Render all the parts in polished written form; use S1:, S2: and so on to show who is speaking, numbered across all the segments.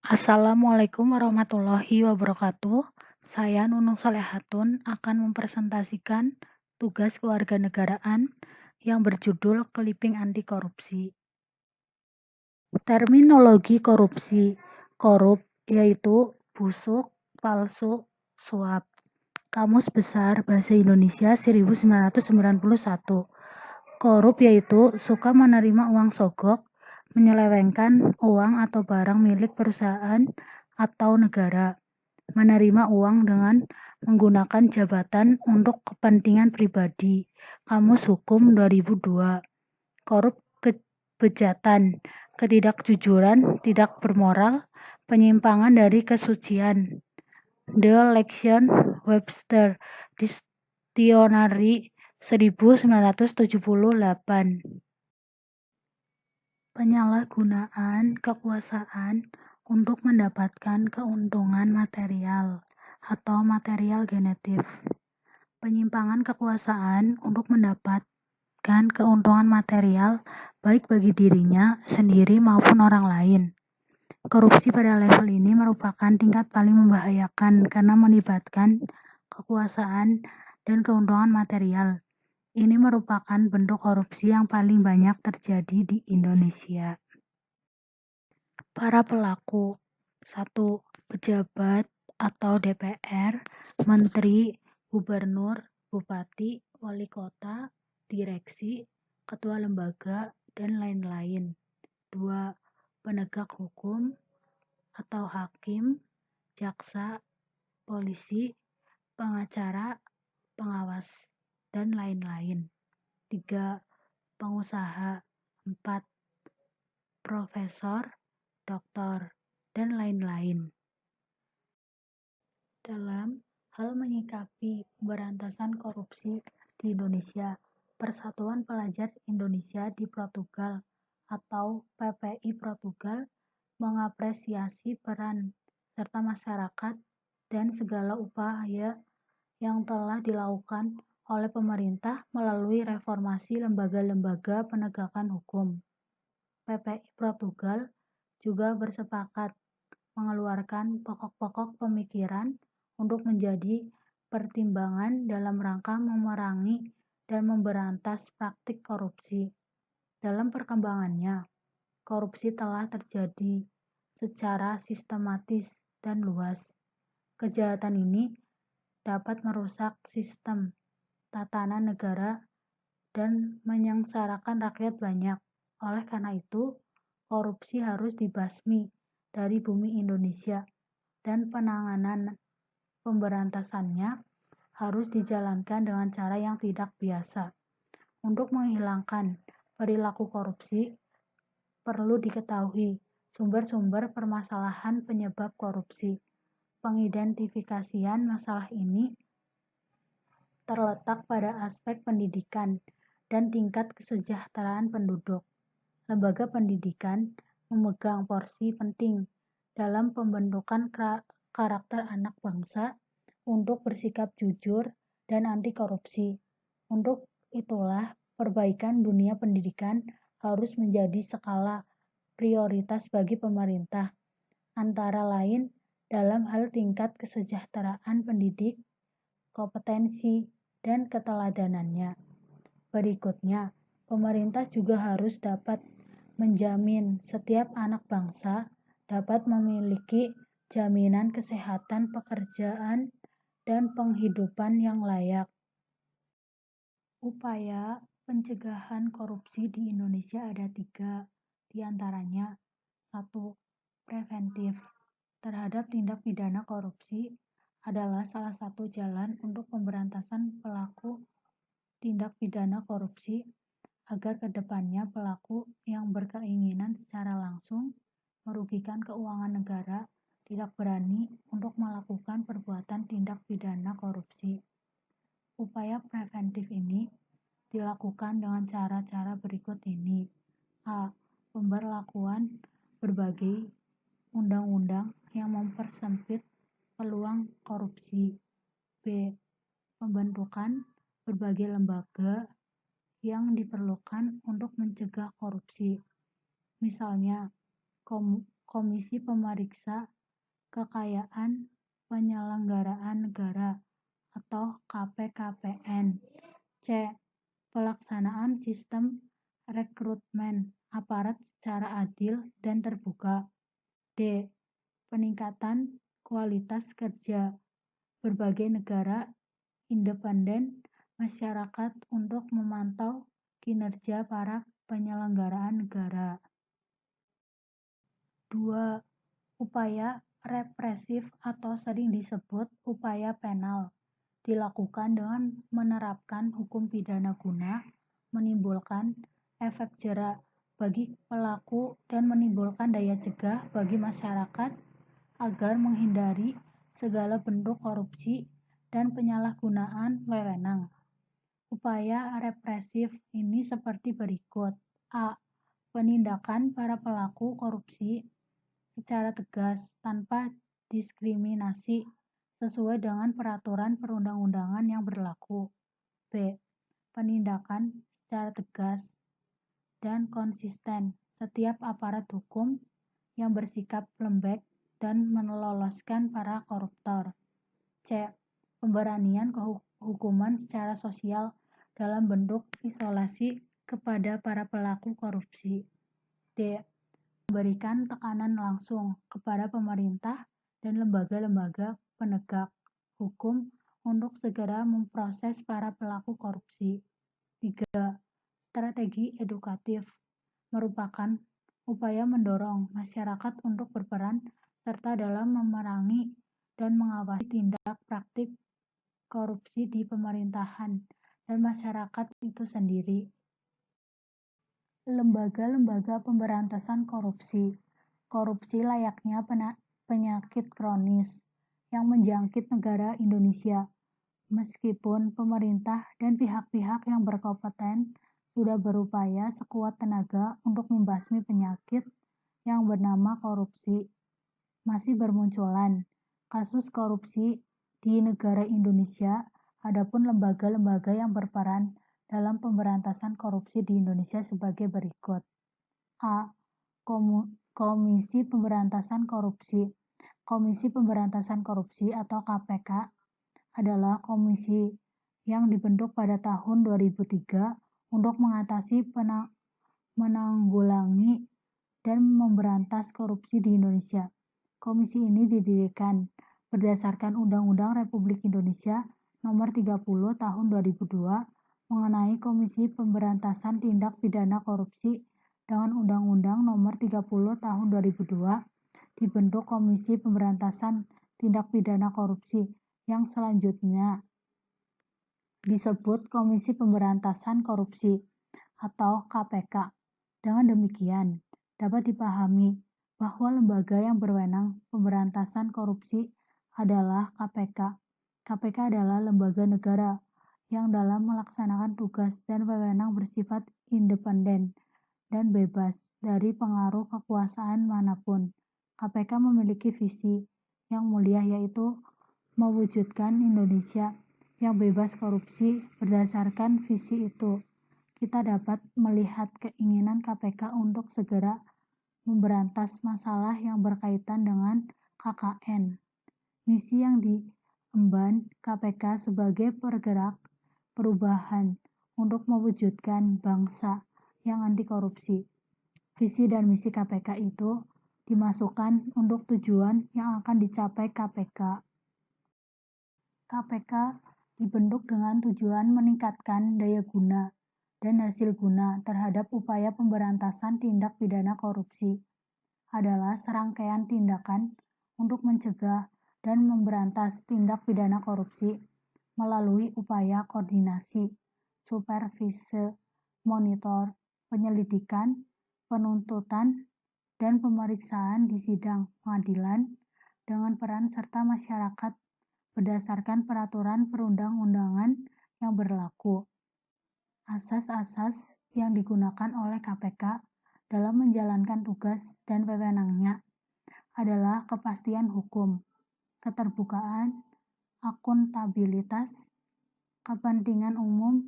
S1: Assalamualaikum warahmatullahi wabarakatuh. Saya Nunung Solehatun akan mempresentasikan tugas kewarganegaraan yang berjudul Clipping Anti Korupsi. Terminologi korupsi. Korup yaitu busuk, palsu, suap. Kamus Besar Bahasa Indonesia 1991. Korup yaitu suka menerima uang sogok, menyelewengkan uang atau barang milik perusahaan atau negara, menerima uang dengan menggunakan jabatan untuk kepentingan pribadi. Kamus Hukum 2002. Korup kebejatan, ketidakjujuran, tidak bermoral, penyimpangan dari kesucian. The Lexion Webster Dictionary 1978. Penyalahgunaan kekuasaan untuk mendapatkan keuntungan material atau material genetif. Penyimpangan kekuasaan untuk mendapatkan keuntungan material baik bagi dirinya sendiri maupun orang lain. Korupsi pada level ini merupakan tingkat paling membahayakan karena melibatkan kekuasaan dan keuntungan material. Ini merupakan bentuk korupsi yang paling banyak terjadi di Indonesia. Para pelaku: 1. Pejabat atau DPR, menteri, gubernur, bupati, wali kota, direksi, ketua lembaga, dan lain-lain. 2. Penegak hukum atau hakim, jaksa, polisi, pengacara, pengawas, dan lain-lain. 3. Pengusaha. 4. Profesor, doktor, dan lain-lain. Dalam hal menyikapi pemberantasan korupsi di Indonesia, Persatuan Pelajar Indonesia di Portugal atau PPI Portugal mengapresiasi peran serta masyarakat dan segala upaya yang telah dilakukan oleh pemerintah melalui reformasi lembaga-lembaga penegakan hukum. PPI Portugal juga bersepakat mengeluarkan pokok-pokok pemikiran untuk menjadi pertimbangan dalam rangka memerangi dan memberantas praktik korupsi. Dalam perkembangannya, korupsi telah terjadi secara sistematis dan luas. Kejahatan ini dapat merusak sistem tatanan negara dan menyengsarakan rakyat banyak. Oleh karena itu, korupsi harus dibasmi dari bumi Indonesia dan penanganan pemberantasannya harus dijalankan dengan cara yang tidak biasa. Untuk menghilangkan perilaku korupsi, perlu diketahui sumber-sumber permasalahan penyebab korupsi. Pengidentifikasian masalah ini terletak pada aspek pendidikan dan tingkat kesejahteraan penduduk. Lembaga pendidikan memegang porsi penting dalam pembentukan karakter anak bangsa untuk bersikap jujur dan anti korupsi. Untuk itulah, perbaikan dunia pendidikan harus menjadi skala prioritas bagi pemerintah, antara lain dalam hal tingkat kesejahteraan pendidik, kompetensi, dan keteladanannya. Berikutnya, pemerintah juga harus dapat menjamin setiap anak bangsa dapat memiliki jaminan kesehatan pekerjaan dan penghidupan yang layak. Upaya pencegahan korupsi di Indonesia ada 3, diantaranya: 1. Preventif terhadap tindak pidana korupsi adalah salah satu jalan untuk pemberantasan pelaku tindak pidana korupsi agar kedepannya pelaku yang berkeinginan secara langsung merugikan keuangan negara tidak berani untuk melakukan perbuatan tindak pidana korupsi. Upaya preventif ini dilakukan dengan cara-cara berikut ini. A. Pemberlakuan berbagai undang-undang yang mempersempit peluang korupsi. B. Pembentukan berbagai lembaga yang diperlukan untuk mencegah korupsi. Misalnya, Komisi Pemeriksa Kekayaan Penyelenggaraan Negara atau KPKPN. C. Pelaksanaan sistem rekrutmen aparat secara adil dan terbuka. D. Peningkatan kualitas kerja berbagai negara independen masyarakat untuk memantau kinerja para penyelenggaraan negara. 2. Upaya represif atau sering disebut upaya penal dilakukan dengan menerapkan hukum pidana guna menimbulkan efek jera bagi pelaku dan menimbulkan daya cegah bagi masyarakat agar menghindari segala bentuk korupsi dan penyalahgunaan wewenang. Upaya represif ini seperti berikut. A. Penindakan para pelaku korupsi secara tegas tanpa diskriminasi sesuai dengan peraturan perundang-undangan yang berlaku. B. Penindakan secara tegas dan konsisten setiap aparat hukum yang bersikap lembek dan meloloskan para koruptor. C. Pemberanian hukuman secara sosial dalam bentuk isolasi kepada para pelaku korupsi. D. Memberikan tekanan langsung kepada pemerintah dan lembaga-lembaga penegak hukum untuk segera memproses para pelaku korupsi. 3. Strategi edukatif merupakan upaya mendorong masyarakat untuk berperan serta dalam memerangi dan mengawasi tindak praktik korupsi di pemerintahan dan masyarakat itu sendiri. Lembaga-lembaga pemberantasan korupsi. Korupsi layaknya penyakit kronis yang menjangkit negara Indonesia. Meskipun pemerintah dan pihak-pihak yang berkompeten sudah berupaya sekuat tenaga untuk membasmi penyakit yang bernama korupsi, masih bermunculan kasus korupsi di negara Indonesia. Adapun lembaga-lembaga yang berperan dalam pemberantasan korupsi di Indonesia sebagai berikut. A. Komisi Pemberantasan Korupsi. Komisi Pemberantasan Korupsi atau KPK adalah komisi yang dibentuk pada tahun 2003 untuk mengatasi menanggulangi dan memberantas korupsi di Indonesia. Komisi ini didirikan berdasarkan Undang-Undang Republik Indonesia Nomor 30 Tahun 2002 mengenai Komisi Pemberantasan Tindak Pidana Korupsi. Dengan Undang-Undang Nomor 30 Tahun 2002 dibentuk Komisi Pemberantasan Tindak Pidana Korupsi yang selanjutnya disebut Komisi Pemberantasan Korupsi atau KPK. Dengan demikian, dapat dipahami bahwa lembaga yang berwenang pemberantasan korupsi adalah KPK. KPK adalah lembaga negara yang dalam melaksanakan tugas dan wewenang bersifat independen dan bebas dari pengaruh kekuasaan manapun. KPK memiliki visi yang mulia, yaitu mewujudkan Indonesia yang bebas korupsi. Berdasarkan visi itu, kita dapat melihat keinginan KPK untuk segera memberantas masalah yang berkaitan dengan KKN. Misi yang diemban KPK sebagai pergerak perubahan untuk mewujudkan bangsa yang anti korupsi. Visi dan misi KPK itu dimasukkan untuk tujuan yang akan dicapai KPK. KPK dibentuk dengan tujuan meningkatkan daya guna dan hasil guna terhadap upaya pemberantasan tindak pidana korupsi. Adalah serangkaian tindakan untuk mencegah dan memberantas tindak pidana korupsi melalui upaya koordinasi, supervise, monitor, penyelidikan, penuntutan, dan pemeriksaan di sidang pengadilan dengan peran serta masyarakat berdasarkan peraturan perundang-undangan yang berlaku. Asas-asas yang digunakan oleh KPK dalam menjalankan tugas dan wewenangnya adalah kepastian hukum, keterbukaan, akuntabilitas, kepentingan umum,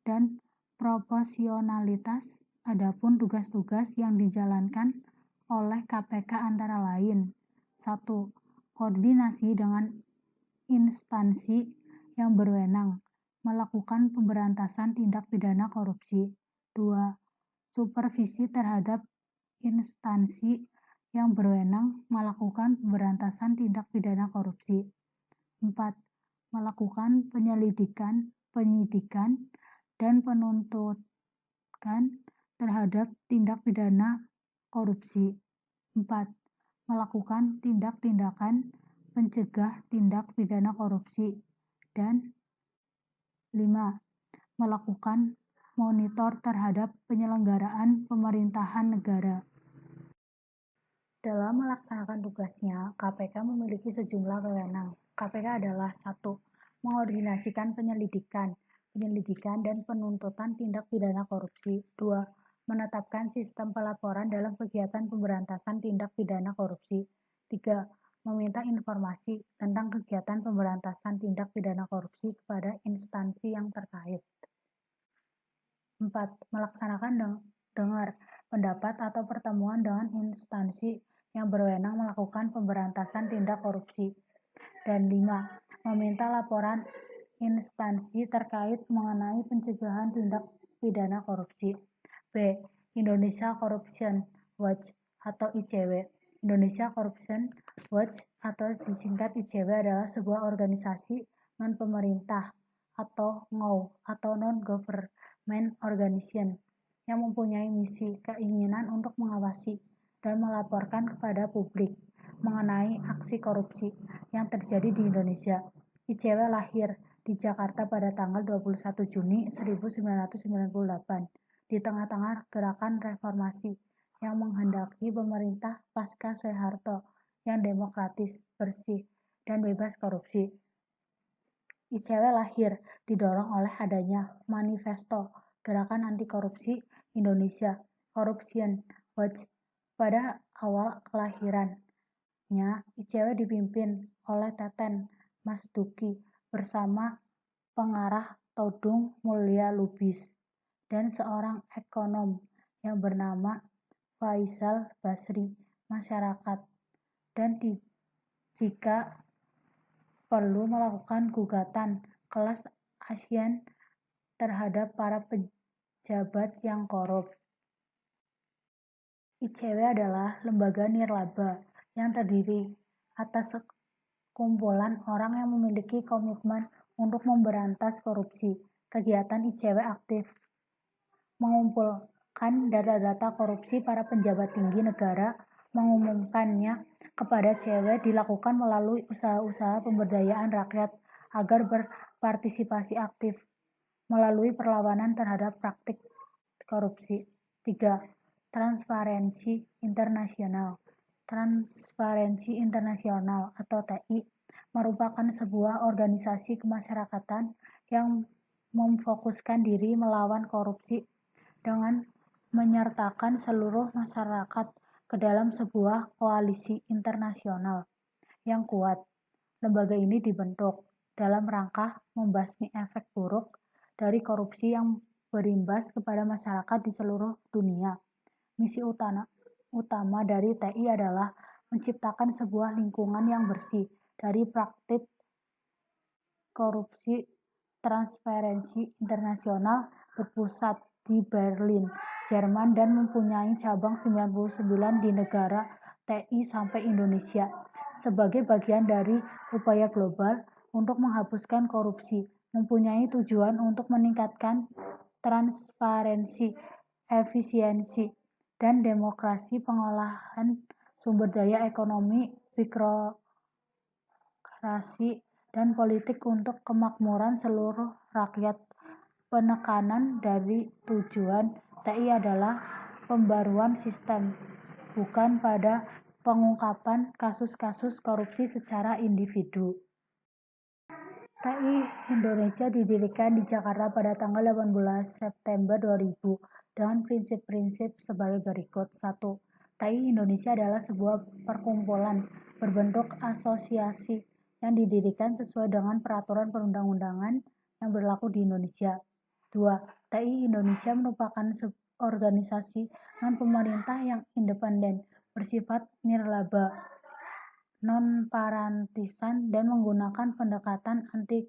S1: dan proporsionalitas. Adapun tugas-tugas yang dijalankan oleh KPK antara lain: 1. Koordinasi dengan instansi yang berwenang melakukan pemberantasan tindak pidana korupsi. 2. Supervisi terhadap instansi yang berwenang melakukan pemberantasan tindak pidana korupsi. 4. Melakukan penyelidikan, penyidikan, dan penuntutan terhadap tindak pidana korupsi. 4. Melakukan tindak-tindakan pencegah tindak pidana korupsi. Dan 5. Melakukan monitor terhadap penyelenggaraan pemerintahan negara. Dalam melaksanakan tugasnya, KPK memiliki sejumlah wewenang. KPK adalah 1. Mengordinasikan penyelidikan dan penuntutan tindak pidana korupsi. 2. Menetapkan sistem pelaporan dalam kegiatan pemberantasan tindak pidana korupsi. 3. Meminta informasi tentang kegiatan pemberantasan tindak pidana korupsi kepada instansi yang terkait. 4. Melaksanakan dengar pendapat atau pertemuan dengan instansi yang berwenang melakukan pemberantasan tindak korupsi. Dan 5. Meminta laporan instansi terkait mengenai pencegahan tindak pidana korupsi. B. Indonesia Corruption Watch atau ICW. Indonesia Corruption Watch atau disingkat ICW adalah sebuah organisasi non-pemerintah atau NGO atau non-government organization yang mempunyai misi keinginan untuk mengawasi dan melaporkan kepada publik mengenai aksi korupsi yang terjadi di Indonesia. ICW lahir di Jakarta pada tanggal 21 Juni 1998 di tengah-tengah gerakan reformasi yang menghendaki pemerintah pasca Soeharto yang demokratis, bersih, dan bebas korupsi. ICW lahir didorong oleh adanya manifesto Gerakan Anti Korupsi Indonesia Corruption Watch. Pada awal kelahirannya, ICW dipimpin oleh Teten Mas Duki bersama pengarah Todung Mulya Lubis dan seorang ekonom yang bernama Faisal Basri Masyarakat, dan jika perlu melakukan gugatan kelas ASEAN terhadap para pejabat yang korup. ICW adalah lembaga nirlaba yang terdiri atas kumpulan orang yang memiliki komitmen untuk memberantas korupsi. Kegiatan ICW aktif mengumpulkan data-data korupsi para pejabat tinggi negara, mengumumkannya kepada CW dilakukan melalui usaha-usaha pemberdayaan rakyat agar berpartisipasi aktif melalui perlawanan terhadap praktik korupsi. 3. Transparansi Internasional. Transparansi Internasional atau TI merupakan sebuah organisasi kemasyarakatan yang memfokuskan diri melawan korupsi dengan menyertakan seluruh masyarakat ke dalam sebuah koalisi internasional yang kuat. Lembaga ini dibentuk dalam rangka membasmi efek buruk dari korupsi yang berimbas kepada masyarakat di seluruh dunia. Misi utama dari TI adalah menciptakan sebuah lingkungan yang bersih dari praktik korupsi. Transparansi Internasional berpusat di Berlin, Jerman, dan mempunyai cabang 99 di negara TI sampai Indonesia. Sebagai bagian dari upaya global untuk menghapuskan korupsi, mempunyai tujuan untuk meningkatkan transparansi, efisiensi, dan demokrasi pengolahan sumber daya ekonomi, birokrasi, dan politik untuk kemakmuran seluruh rakyat. Penekanan dari tujuan TI adalah pembaruan sistem, bukan pada pengungkapan kasus-kasus korupsi secara individu. TI Indonesia didirikan di Jakarta pada tanggal 18 September 2000 dengan prinsip-prinsip sebagai berikut. 1. TI Indonesia adalah sebuah perkumpulan berbentuk asosiasi yang didirikan sesuai dengan peraturan perundang-undangan yang berlaku di Indonesia. 2. TI Indonesia merupakan organisasi non-pemerintah yang independen, bersifat nirlaba, non-parantisan, dan menggunakan pendekatan anti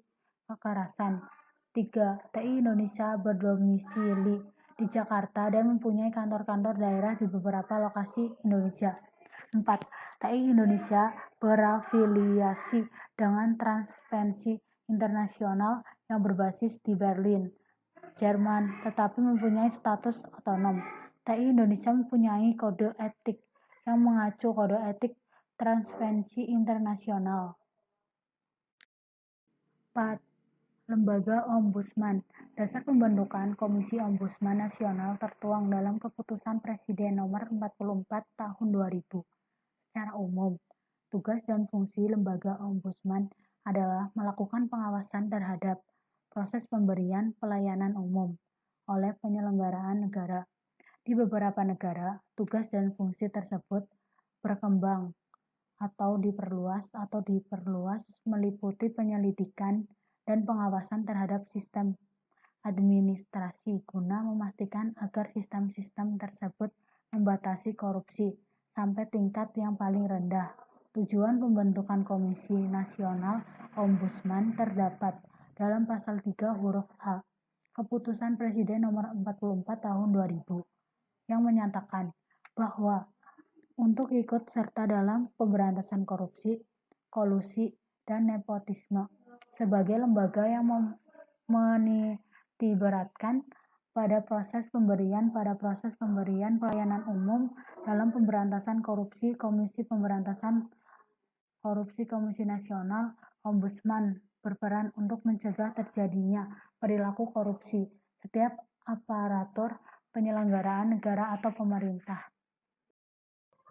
S1: kekerasan. 3. TI Indonesia berdomisili di Jakarta dan mempunyai kantor-kantor daerah di beberapa lokasi Indonesia. 4. TI Indonesia berafiliasi dengan Transparency International yang berbasis di Berlin, Jerman, tetapi mempunyai status otonom. TI Indonesia mempunyai kode etik yang mengacu kode etik Transparency International. 4. Lembaga Ombudsman. Dasar pembentukan Komisi Ombudsman Nasional tertuang dalam Keputusan Presiden Nomor 44 Tahun 2000. Secara umum, tugas dan fungsi lembaga Ombudsman adalah melakukan pengawasan terhadap proses pemberian pelayanan umum oleh penyelenggaraan negara. Di beberapa negara, tugas dan fungsi tersebut berkembang atau diperluas meliputi penyelidikan dan pengawasan terhadap sistem administrasi guna memastikan agar sistem-sistem tersebut membatasi korupsi sampai tingkat yang paling rendah. Tujuan pembentukan Komisi Nasional Ombudsman terdapat dalam pasal 3 huruf A Keputusan Presiden Nomor 44 Tahun 2000 yang menyatakan bahwa untuk ikut serta dalam pemberantasan korupsi, kolusi, dan nepotisme sebagai lembaga yang menitiberatkan pada proses pemberian pelayanan umum dalam pemberantasan korupsi. Komisi Pemberantasan Korupsi Komisi Nasional Ombudsman berperan untuk mencegah terjadinya perilaku korupsi setiap aparatur penyelenggaraan negara atau pemerintah.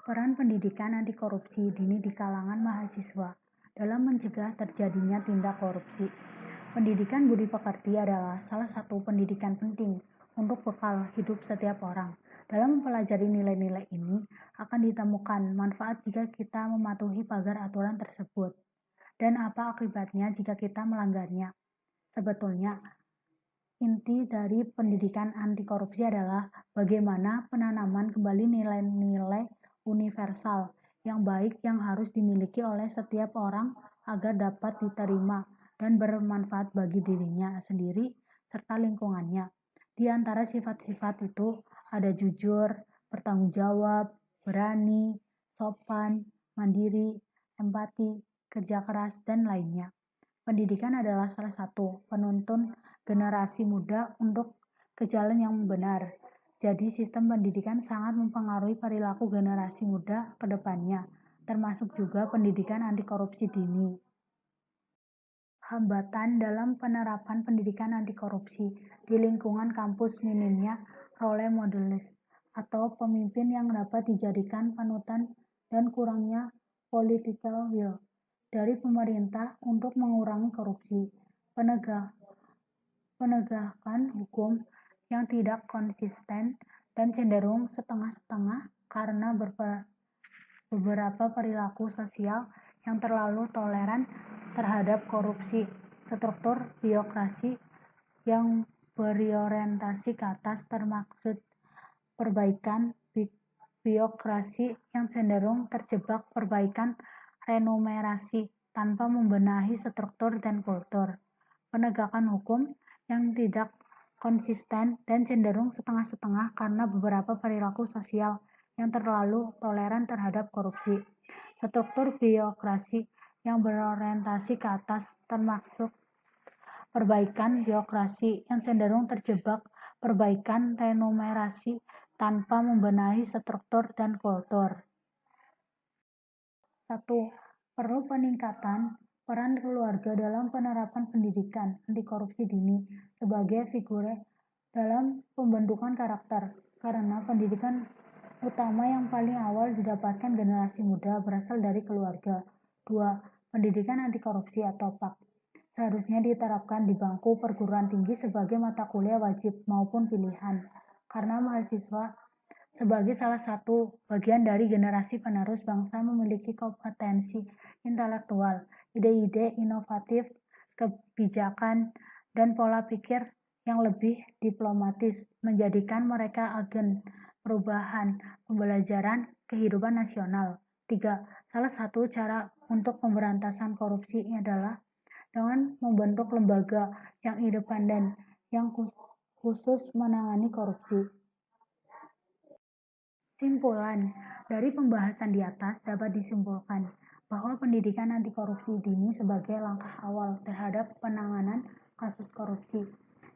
S1: Peran pendidikan anti korupsi dini di kalangan mahasiswa dalam mencegah terjadinya tindak korupsi. Pendidikan budi pekerti adalah salah satu pendidikan penting untuk bekal hidup setiap orang. Dalam mempelajari nilai-nilai ini akan ditemukan manfaat jika kita mematuhi pagar aturan tersebut dan apa akibatnya jika kita melanggarnya. Sebetulnya, inti dari pendidikan anti korupsi adalah bagaimana penanaman kembali nilai-nilai universal yang baik yang harus dimiliki oleh setiap orang agar dapat diterima dan bermanfaat bagi dirinya sendiri serta lingkungannya. Di antara sifat-sifat itu ada jujur, bertanggung jawab, berani, sopan, mandiri, empati, kerja keras, dan lainnya. Pendidikan adalah salah satu penuntun generasi muda untuk ke jalan yang benar. Jadi sistem pendidikan sangat mempengaruhi perilaku generasi muda ke depannya, termasuk juga pendidikan anti korupsi dini. Hambatan dalam penerapan pendidikan anti korupsi di lingkungan kampus minimnya role models atau pemimpin yang dapat dijadikan panutan dan kurangnya political will dari pemerintah untuk mengurangi korupsi. Penegakan hukum yang tidak konsisten dan cenderung setengah-setengah karena beberapa perilaku sosial yang terlalu toleran terhadap korupsi, struktur birokrasi yang berorientasi ke atas termaksud perbaikan birokrasi yang cenderung terjebak perbaikan renumerasi tanpa membenahi struktur dan kultur, penegakan hukum yang tidak konsisten dan cenderung setengah-setengah karena beberapa perilaku sosial yang terlalu toleran terhadap korupsi, struktur birokrasi yang berorientasi ke atas termasuk perbaikan birokrasi yang cenderung terjebak perbaikan renumerasi tanpa membenahi struktur dan kultur. 1. Perlu peningkatan peran keluarga dalam penerapan pendidikan anti korupsi dini sebagai figur dalam pembentukan karakter, karena pendidikan utama yang paling awal didapatkan generasi muda berasal dari keluarga. 2. Pendidikan anti korupsi atau PAK seharusnya diterapkan di bangku perguruan tinggi sebagai mata kuliah wajib maupun pilihan, karena mahasiswa sebagai salah satu bagian dari generasi penerus bangsa memiliki kompetensi intelektual, ide-ide inovatif, kebijakan, dan pola pikir yang lebih diplomatis, menjadikan mereka agen perubahan pembelajaran kehidupan nasional. 3. Salah satu cara untuk pemberantasan korupsi adalah dengan membentuk lembaga yang independen yang khusus menangani korupsi. Simpulan dari pembahasan di atas dapat disimpulkan bahwa pendidikan anti korupsi dini sebagai langkah awal terhadap penanganan kasus korupsi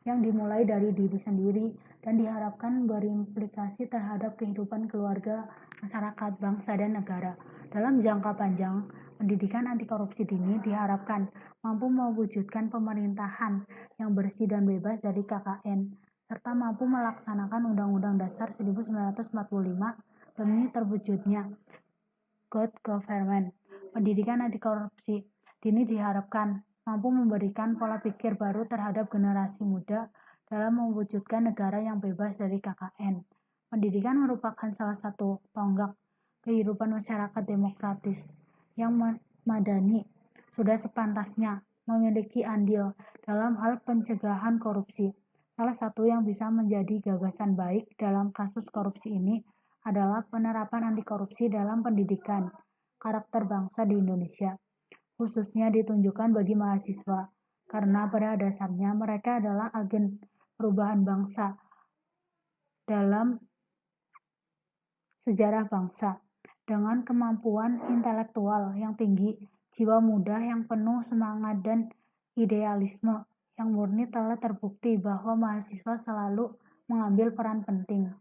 S1: yang dimulai dari diri sendiri dan diharapkan berimplikasi terhadap kehidupan keluarga, masyarakat, bangsa, dan negara. Dalam jangka panjang, pendidikan anti korupsi dini diharapkan mampu mewujudkan pemerintahan yang bersih dan bebas dari KKN, serta mampu melaksanakan Undang-Undang Dasar 1945 demi terwujudnya good government. Pendidikan anti korupsi dini diharapkan mampu memberikan pola pikir baru terhadap generasi muda dalam mewujudkan negara yang bebas dari KKN. Pendidikan merupakan salah satu tonggak kehidupan masyarakat demokratis yang madani sudah sepantasnya memiliki andil dalam hal pencegahan korupsi. Salah satu yang bisa menjadi gagasan baik dalam kasus korupsi ini adalah penerapan anti korupsi dalam pendidikan karakter bangsa di Indonesia, khususnya ditunjukkan bagi mahasiswa, karena pada dasarnya mereka adalah agen perubahan bangsa dalam sejarah bangsa. Dengan kemampuan intelektual yang tinggi, jiwa muda yang penuh semangat dan idealisme yang murni telah terbukti bahwa mahasiswa selalu mengambil peran penting